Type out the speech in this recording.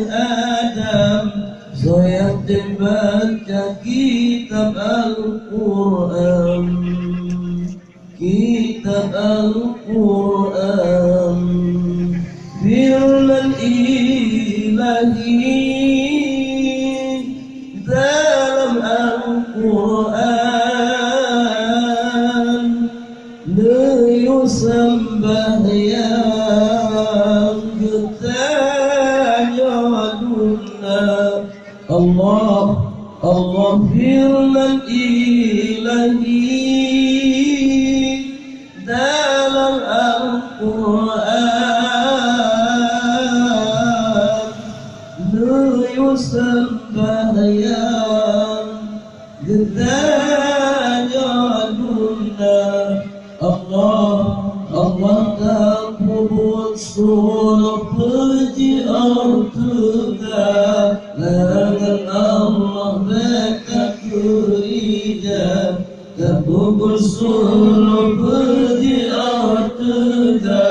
Adam saya baca kitab Al-Quran, kitab Al-Quran, firman ilahi dalam Al-Quran, sembah yang bertanya dunia. Allah, Allah firman ilahi dalam Al-Quran, sembah yang bertanya dunia. Allah, Allah tak buat surah puji artuga, langan Allah bekat kurija, tak buat surah puji artuga.